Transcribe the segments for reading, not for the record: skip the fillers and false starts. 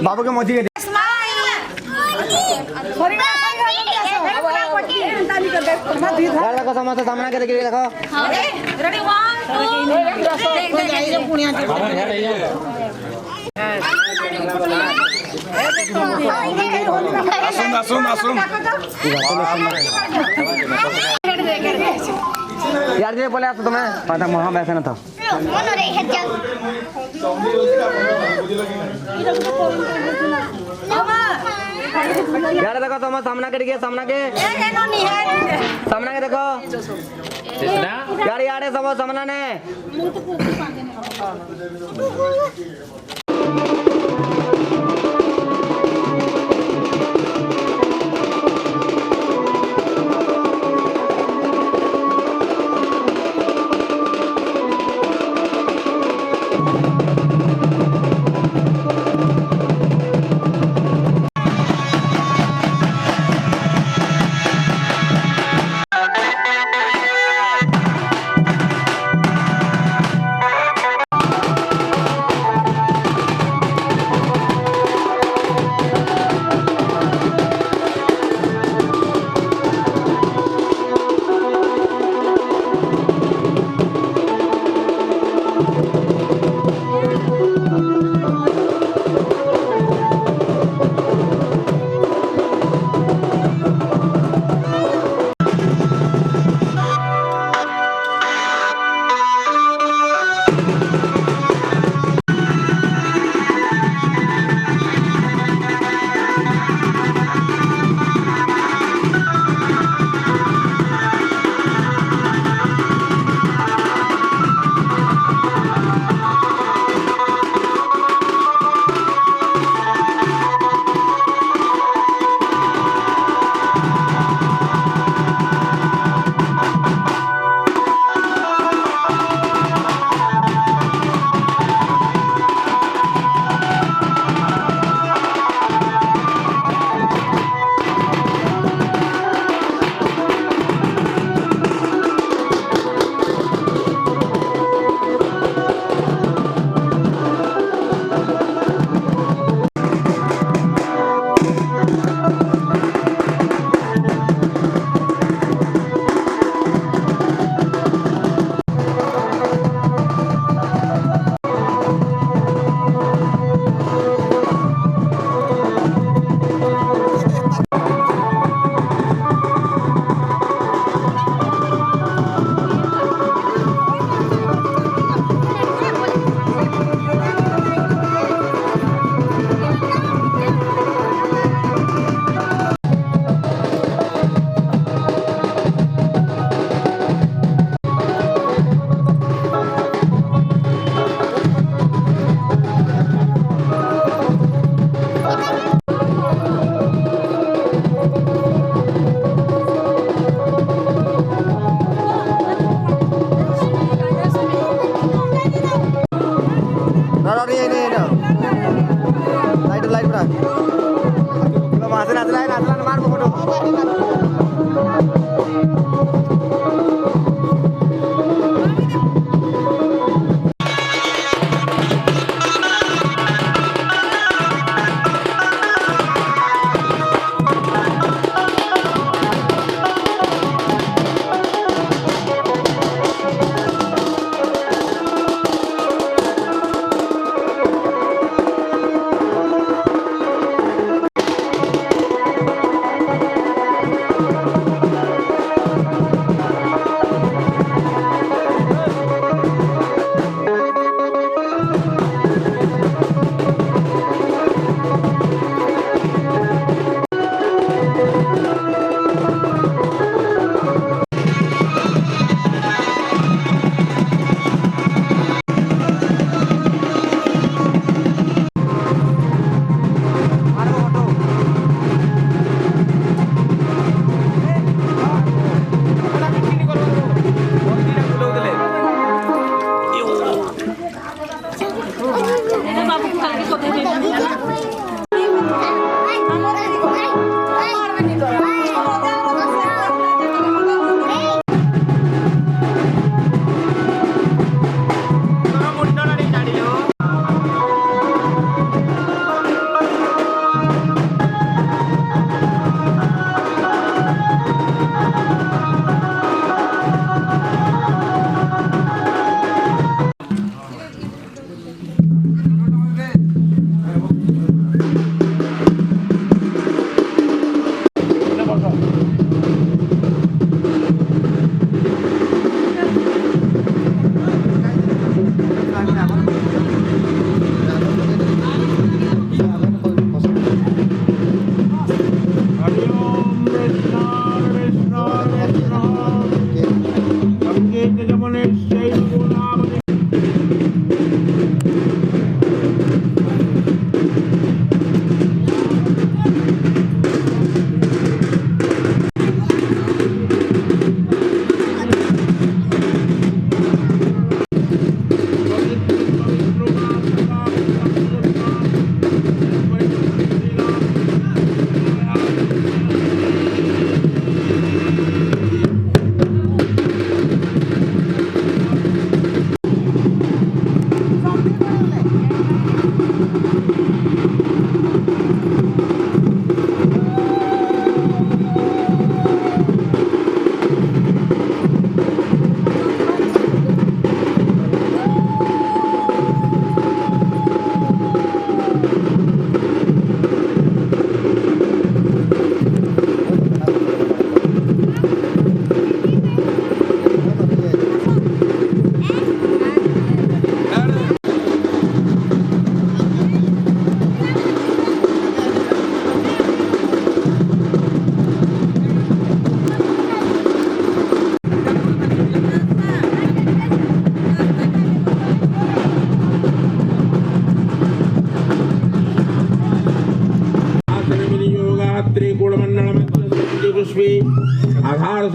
बाबू के मोदी के देखो समझ सामना के देखिए देखो रेडी 1 आसुन यार ये बोले तो तुम्हें पता वहाँ वैसा ना था यार देखो तुम सामना के देखिए सामना के देखो यार यार सब सामना ने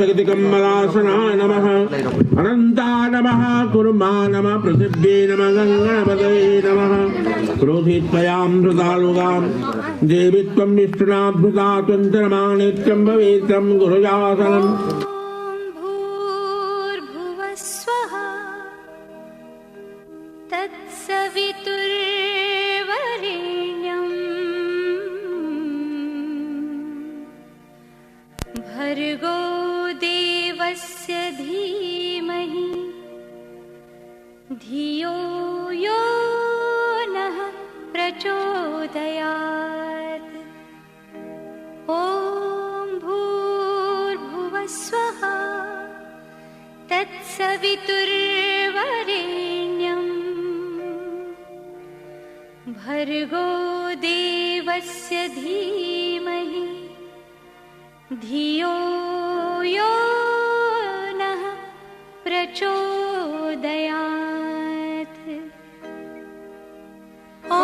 जगतिकम्मलासनाय नमः अनन्ताय नमः कुर्मा नमः पृथिव्यै नमः गङ्गणपतये नमः क्रोधित्वयां धृतालुगां देवी त्वं विष्णुनाभृता त्वन्तरमाणित्यं भवेत्रं गुरुजासनम् तत्सवितुर्वरेण्यं भर्गो देवस्य धीमहि धियो यो नः प्रचोदयात् ॐ भूर्भुवस्वः तत्सवितुर्वरेण्यं भर्गो देवस्य धीमहि धियो यो नः प्रचोदयात् ॐ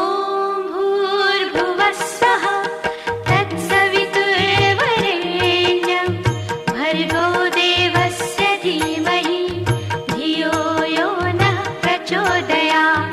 भूर्भुवस्वः तत्सवितुर्वरेण्यं भर्गो देवस्य धीमहि धियो यो नः प्रचोदयात्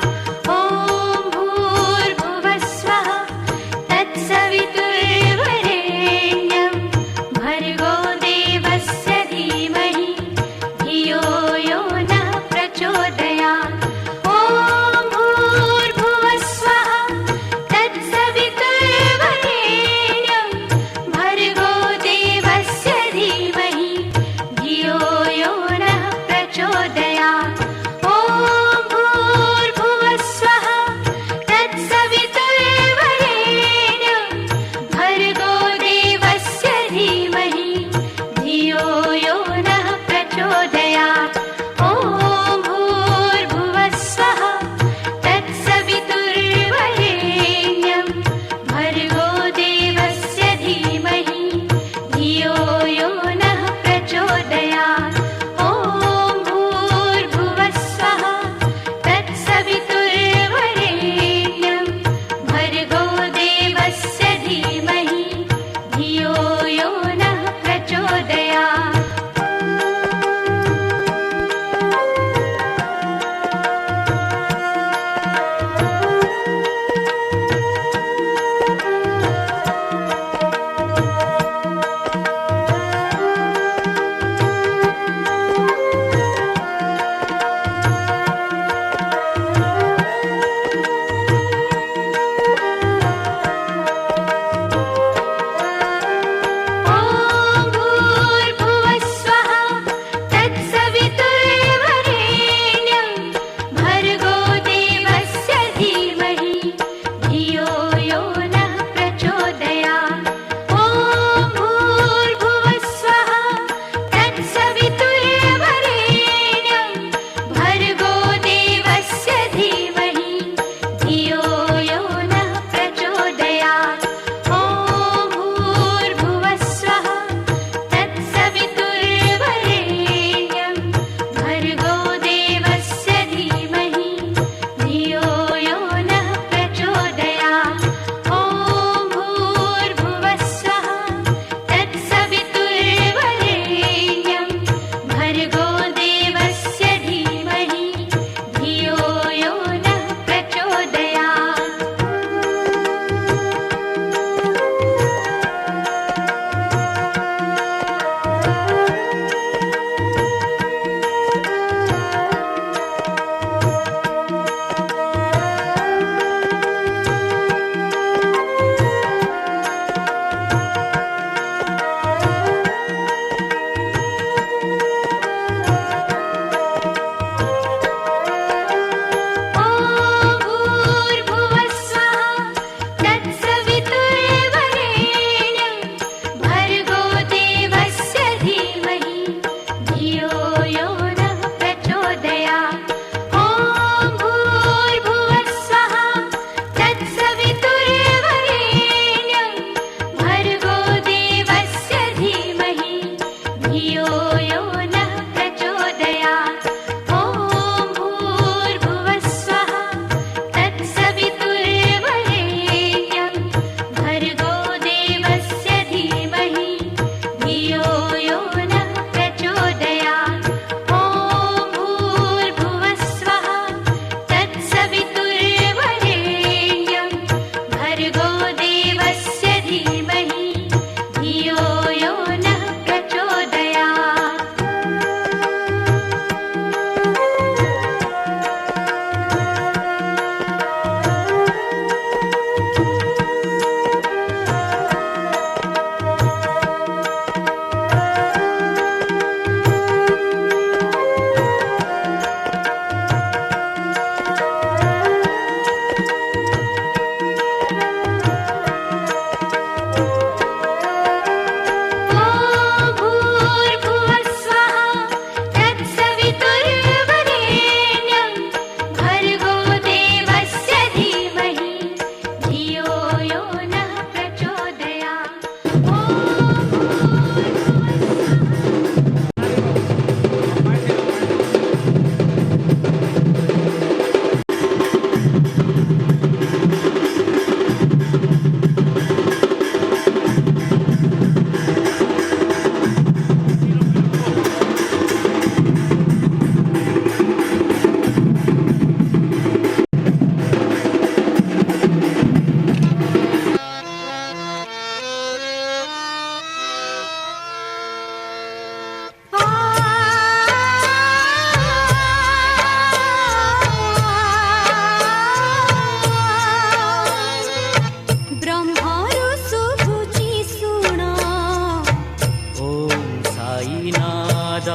साईनाथ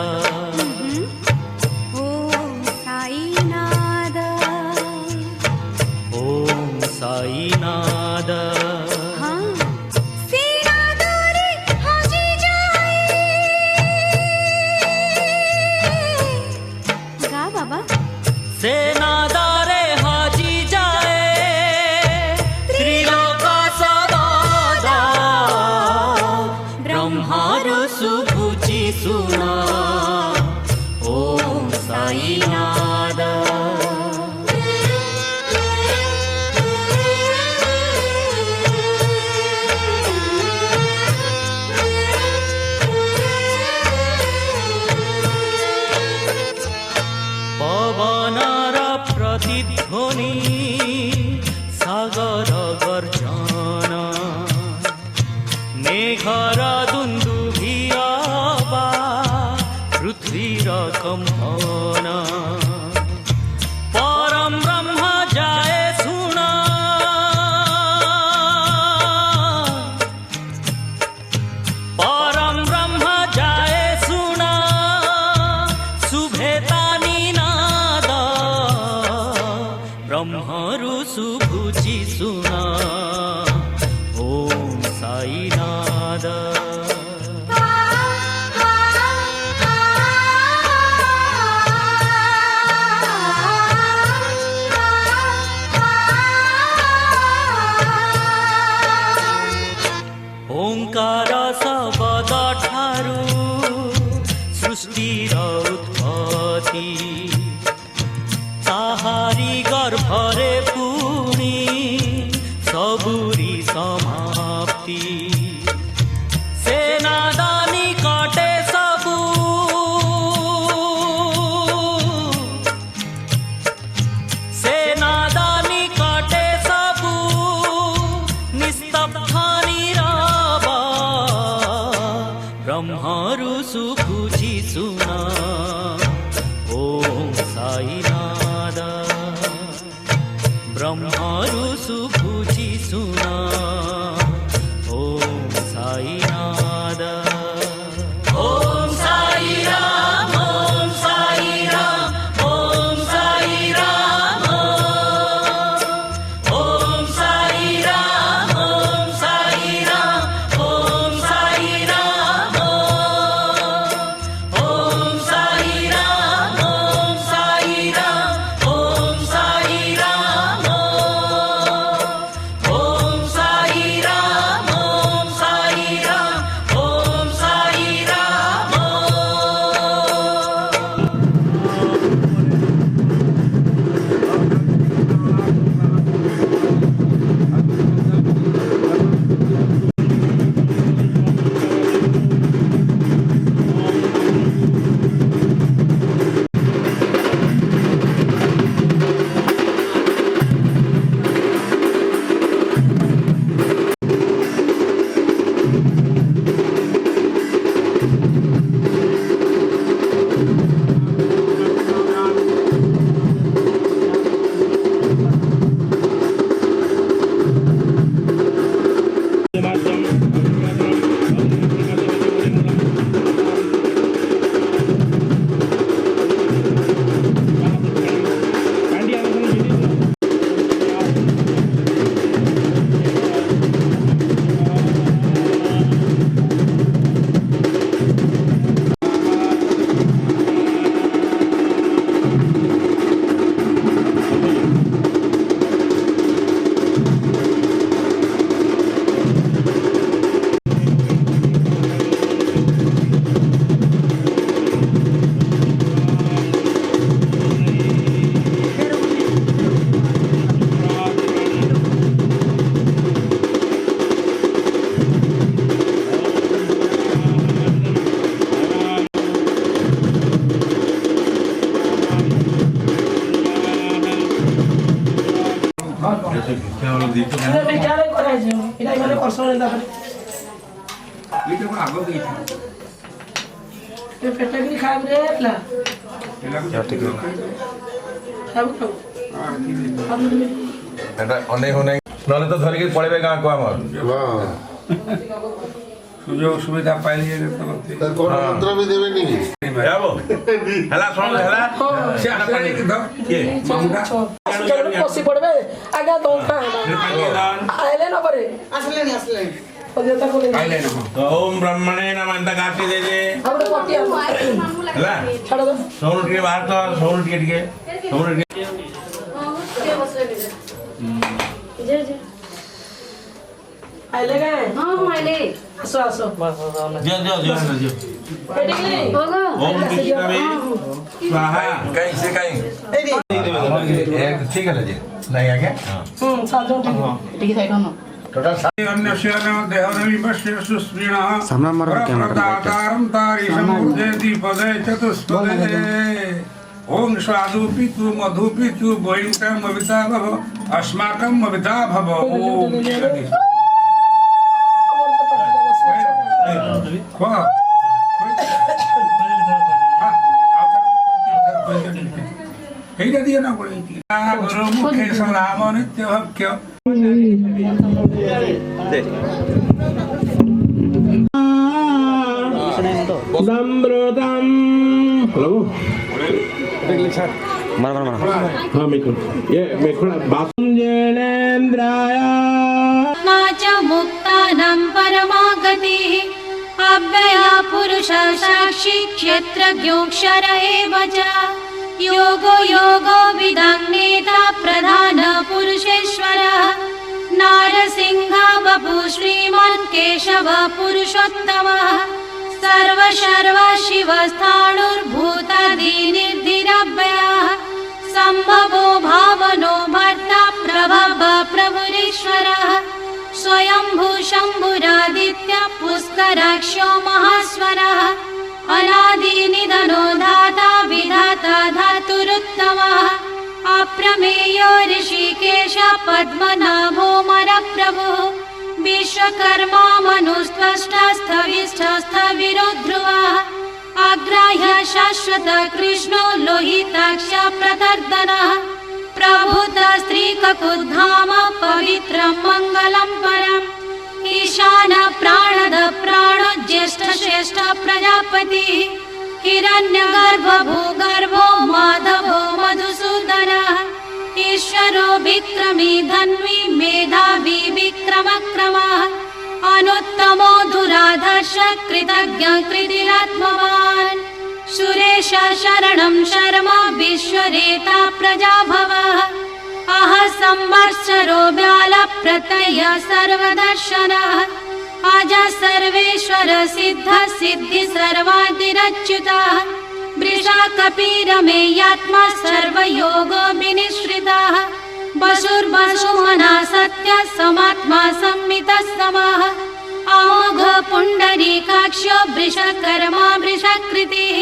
ॐ साईनाथ ओम साईनाथ हाँ सेना दौरे हाजी जाए गा बाबा सेनादारे हाजी जाए त्रिलोक सदा ब्रह्मारु सुभुचि सुना ओम साईनाथ पवनर प्रतिध्वनि सागर गर्जन मेघर दुन्दुभिया पृथ्वीर कम्पन परम ब्रह्म जाए सुना परम ब्रह्म जाए सुना शुभेतानि नाद ब्रह्मरु सुभुचि सुना ओम साईनाथ ओंकार शब्द ठारू सृष्टिर उत्पत्ति ताहारी गर्भरे पुणी सबुरी समाप्ति सेनादानी कटे सबु सेनादानी कटे सबु निस्तब्धानि रावा ब्रह्मरु सुभुचि सुना ओम साईनाथ ब्रह्मरु सुभुचि सुना ओम साईनाथ ओम साई राम ओम साई राम ओम साई राम ओम साई राम ओम साई राम ओम साई राम ओम साई राम ओम साई राम ओम साई राम ओम साई राम ओम साई राम ओम साई राम ଅନେକ ଅନେକ ନହେଲେ ତ ଧରିକି ପଳେଇବେ ଗାଁକୁ ଆମର ସୁଯୋଗ ସୁବିଧା ପାଇଲି ମନ୍ତ୍ର ବି ଦେବେନି ବାବୁ ହେଲା ଶୁଣ ହେଲା ସେ ଆସିଲାଣି କିଏ ବସି ପଡବେ ଆଜ୍ଞା ଦଙ୍କା ଆଇଲେ ନ ପରେ ପାଇଲେ ଓಂ ବ୍ରହ୍ମଣେ ନମଃ ଏନ୍ତା କାଟି ଦେ ଯେ ହେଲା ସଉଣ ଟିକେ ବାହାର ତ ସଉଣ ଟିକେ ସଉଣ ଟିକେ ଆଇଲେ କାଁ ଆସ ଆସ ଦିଅ ଓಂ ବିଷ୍ଣବେ ସ୍ୱାହା କାଇଁ ସେ କାଇଁ ଠିକ ହେଲା ଯେ ନାଇଁ ଆଜ୍ଞା अन्य देहरविपश्य सुस्पृणः सामना मारो कैमरा प्रदातारं तारिशं उर्जेति पदे चतुष्पदे ओम स्वादु पितु मधु पितु वैंकम अविता भव अस्माकं अविता भव ओम এইটা দিয়ে না বলে গুরু মুখে সলাম নিত্য ভক্ষ্য नम्रतां हेलो मार हाँ ये वासुंजनेन्द्राय च मुक्तानां परमागतिः अव्यया पुरुष साक्षी क्षेत्रज्ञोऽक्षर एव च योगो योगो विदग्नेता प्रधान पुरुषेश्वरः नारसिंह वपु श्रीमान् केशव पुरुषोत्तमः सर्व शिवस्थाणुर्भूतादिनिर्धिरव्ययः सम्भवो भावनो भर्ता प्रभव प्रभुरीश्वरः स्वयंभू शम्भुरादित्य पुष्कराक्षो महास्वरः अनादिनिधनो धाता विधाता धातुरुत्तमः अप्रमेयो ऋषिकेश पद्मनाभो मरप्रभुः विश्वकर्मा मनुस्त्वष्टस्थविष्ठस्थविरो ध्रुवः अग्राह्य शाश्वत कृष्णो लोहिताक्ष प्रदर्दनः प्रभुत स्त्रीककुधाम पवित्रं मङ्गलं परम् ईशान प्राणद प्राणो ज्येष्ठ श्रेष्ठ प्रजापतिः हिरण्यगर्भ भूगर्भो माधवो मधुसूदनः ईश्वरो विक्रमी धन्वी मेधावी विक्रमक्रमः अनुत्तमो दुराधर्ष कृतज्ञ कृतिरात्मवान् सुरेश शरणं शर्म विश्वरेता प्रजाभवः अह संवत्सरो व्याल प्रत्यय सर्वदर्शनः अज सर्वेश्वर सिद्ध सिद्धि सर्वादिरच्युतः वृषाकपिरमेयात्मा सर्वयोगो विनिश्रितः वसुर्वसुमना सत्य समात्मा संमितः समः अमोघ पुण्डरीकाक्षो वृषकर्मा वृषकृतिः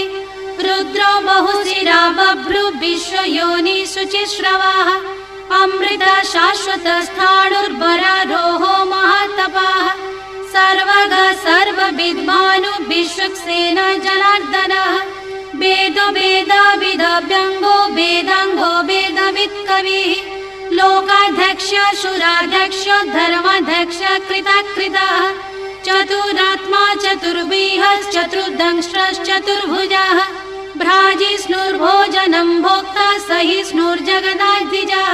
रुद्रो बहुशिरा बभ्रु विश्वयोनि शुचिश्रवः अमृत शाश्वत स्थाणुर्वरारोहो महातपः सर्वग सर्वविद्भानु विश्वक्सेन जनार्दनः वेदो वेदविदव्यङ्गो वेदाङ्गो वेदवित्कविः लोकाध्यक्ष शुराध्यक्ष धर्माध्यक्ष कृतकृतः चतुरात्मा चतुर्विहश्चतुर्दंष्ट्रश्चतुर्भुजः भ्राजिष्णुर्भोजनं भोक्ता सहिष्णुर्जगदाधिजः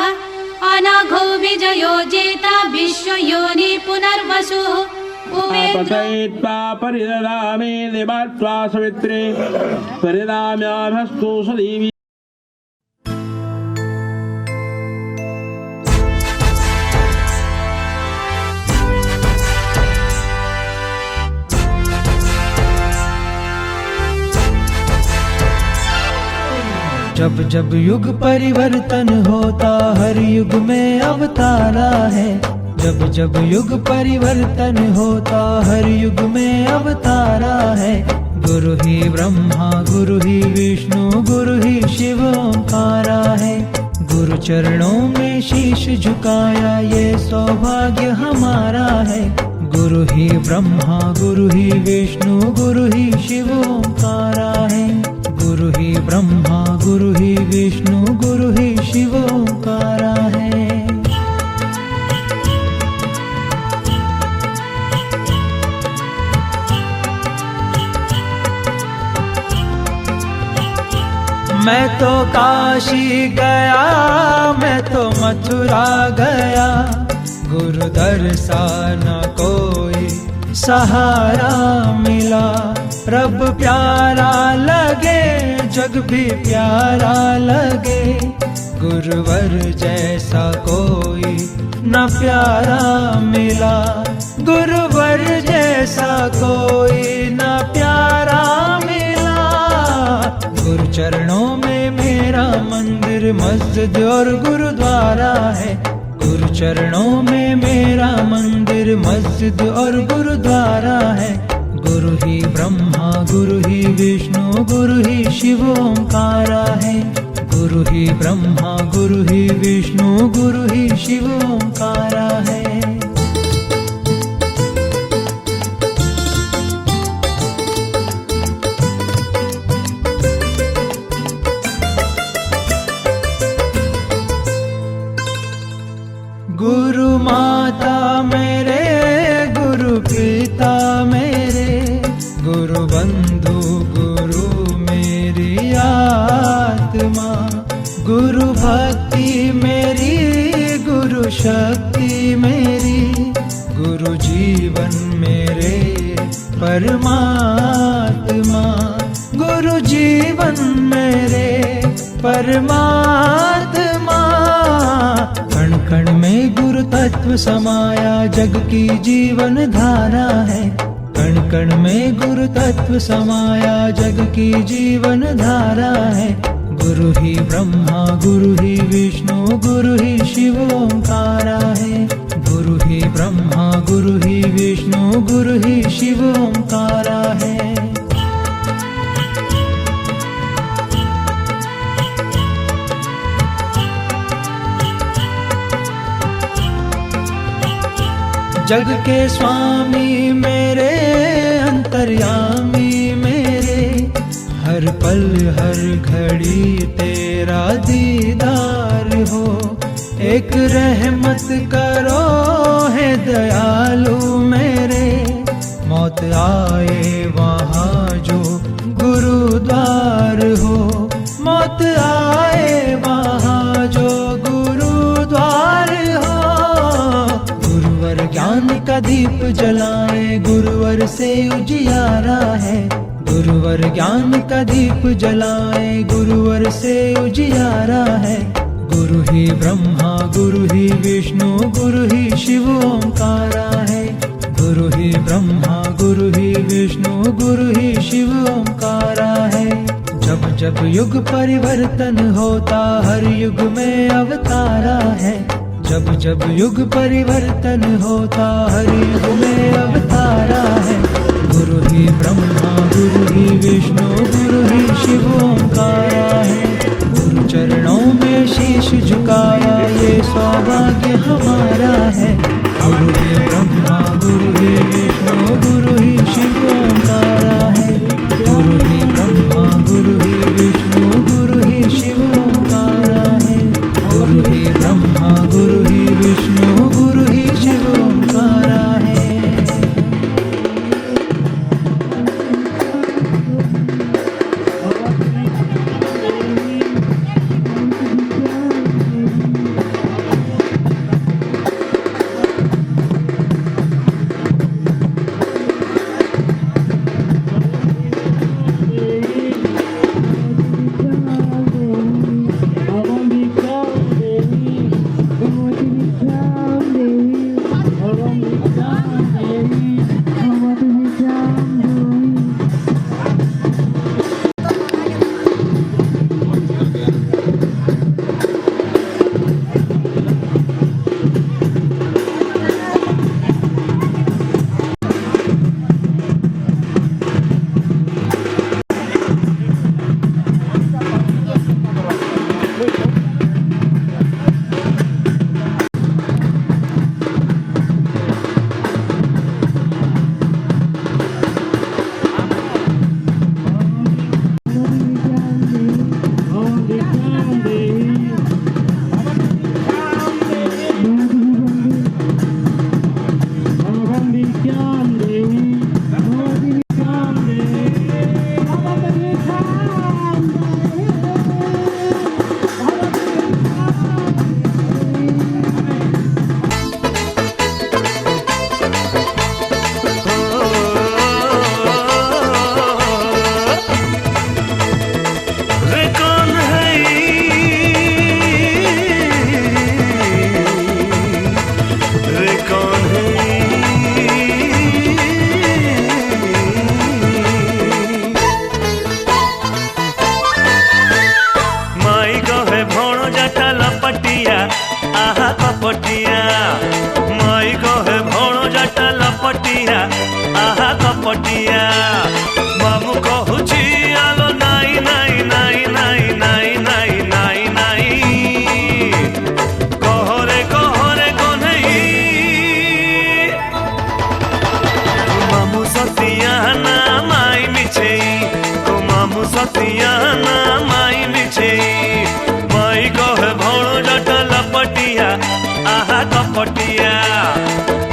अनघो विजयो जेता विश्वयोनि पुनर्वसुः पतयित्वा परिददामि देवात्वा सवित्रे परिदाम्याभस्तु सदीवि जब जब युग परिवर्तन होता हर युग में अवतारा है। जब जब युग परिवर्तन होता हर युग में अवतारा है। गुरु ही ब्रह्मा गुरु ही विष्णु गुरु ही शिव ओंकारा है। गुरु चरणों में शीश झुकाया ये सौभाग्य हमारा है। गुरु ही ब्रह्मा गुरु ही विष्णु गुरु ही शिव ओंकारा है। गुरु ही ब्रह्मा गुरु ही विष्णु गुरु ही शिव ओंकारा है। मैं तो काशी गया, मैं तो मथुरा गया, गुरु दर्शन कोई सहारा मिला। रब प्यारा लगे, जग भी प्यारा लगे, गुरुवर जैसा कोई न प्यारा मिला। गुरुवर जैसा कोई न प्यारा मिला। गुरु चरणों में मेरा मंदिर, मस्जिद और गुरुद्वारा है। गुरु चरणों में मेरा मंदिर, मस्जिद और गुरुद्वारा है। गुरु ही ब्रह्मा, गुरु ही विष्णु, गुरु ही शिव ओंकारा है। गुरु ही ब्रह्मा, गुरु ही विष्णु, गुरु ही शिव ओंकारा है। गुरु माता मेरे, गुरु पिता मेरे, गुरु बंधु, गुरु मेरी आत्मा। गुरु भक्ति मेरी, गुरु शक्ति मेरी, गुरु जीवन मेरे परमात्मा। गुरु जीवन मेरे परमात्मा। कण कण में गुरु तत्व समाया, जग की जीवन धारा है। कण कण में गुरु तत्व समाया, जग की जीवन धारा है। गुरु ही ब्रह्मा, गुरु ही विष्णु, गुरु ही शिव ओंकारा है। गुरु ही ब्रह्मा, गुरु ही विष्णु, गुरु ही शिव ओंकारा है। जग के स्वामी मेरे, अंतर्यामी मेरे, हर पल हर घड़ी तेरा दीदार हो। एक रहमत करो है दयालु मेरे, मौत आए वहाँ जो गुरुद्वार हो। मौत आए वहाँ जो गुरुद्वार हो। गुरुवर ज्ञान का दीप जलाए, गुरुवर से उजियारा है। गुरुवर ज्ञान का दीप जलाए, गुरुवर से उजियारा है। गुरु ही ब्रह्मा, गुरु ही विष्णु, गुरु ही शिव ओंकारा है। गुरु ही ब्रह्मा, गुरु ही विष्णु, गुरु ही शिव ओंकारा है। जब जब युग परिवर्तन होता, हर युग में अवतारा है। जब जब युग परिवर्तन होता, हर युग में अवतारा है। गुरु ही ब्रह्मा, गुरु ही विष्णु, गुरु ही शिव ओंकारा है। गुरु चरणों में शीश झुकाया, ये सौभाग्य हमारा है। गुरु ही ब्रह्मा, गुरु ही विष्णु, गुरु ही शिव ओंकारा है। गुरु ही ब्रह्मा, गुरु ही विष्णु, गुरु ही शिव ओंकारा है। गुरु ही ब्रह्मा, गुरु ही विष्णु, गुरु ही शिव ओंकारा है। सतिया ना माई मिछे माई कहे भणो जटा लपटिया आहा कपटिया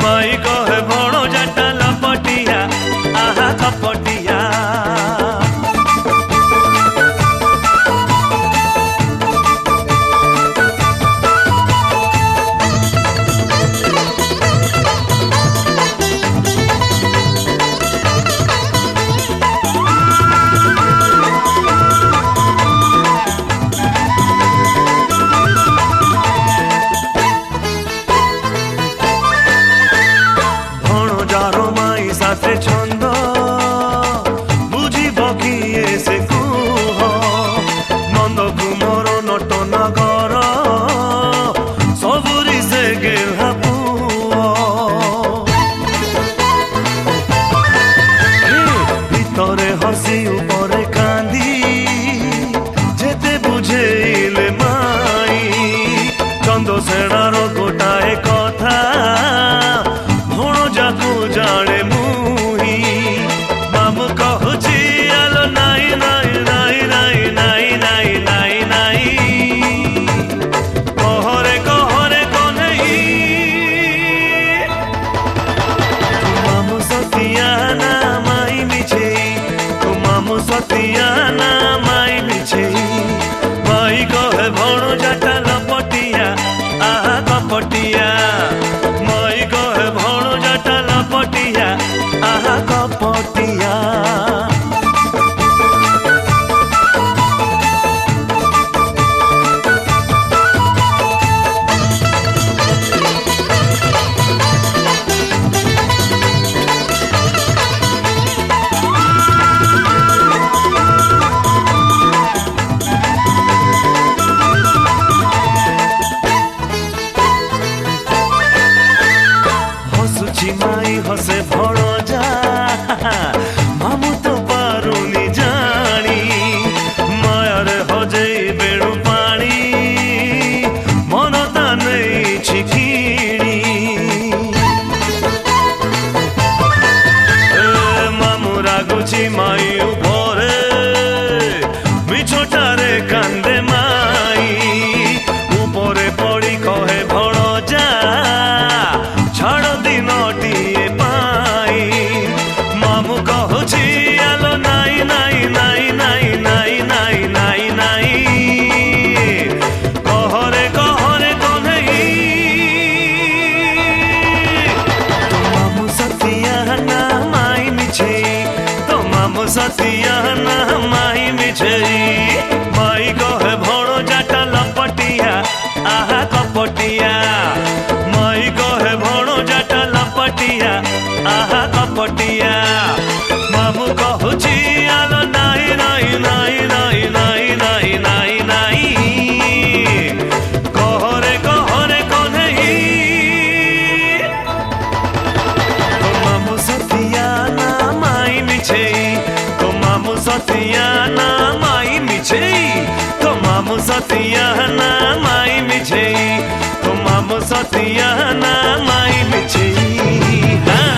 माई कहे भणो जटा लपटिया आहा कपटिया साथे छंद बुझी बकिए से कुह नंद कुमर नट नगर सबुरी से गेहा पुआ भितरे हसी उपरे कांदी जेते बुझेइले माई चंद सेणार गोटाए कथा भण जाकू जाने सतिया ना माई मिछे माई कहे भणो जटा लपटिया आहा कपटिया माई कहे भणो जटा लपटिया आहा कपटिया माई हसे भणो जा मामू तो पारुनी जानी मायार हजे बेणु पानी मन ता नहीं छिखिणी मामू रागुची माई उपरे मिछोटारे कांदे माई उपरे पड़ी कहे भणो जा छाड़ दिन पाई मामू कहूची आलो नाई नाई नाई नाई नाई नाई नाई नाई कहरे कहरे कन्हई तो मामू सतिया ना माई मिछे तो मामू सतिया ना माई मिछे माई कहे भणो जाटा लपटिया आहा कपटिया माई कहे भणो जाटा लपटिया आहा कपटिया मामू कहूची आलो नाई नाई नाई नाई नाई नाई नाई नाई कहरे कहरे कन्हई तो मामू सतिया ना माई मिछे तो मामू सतिया ना माई मिछे तो मामू सतिया ना माई मिछे तो मामू सतिया ना माई मिछे हाँ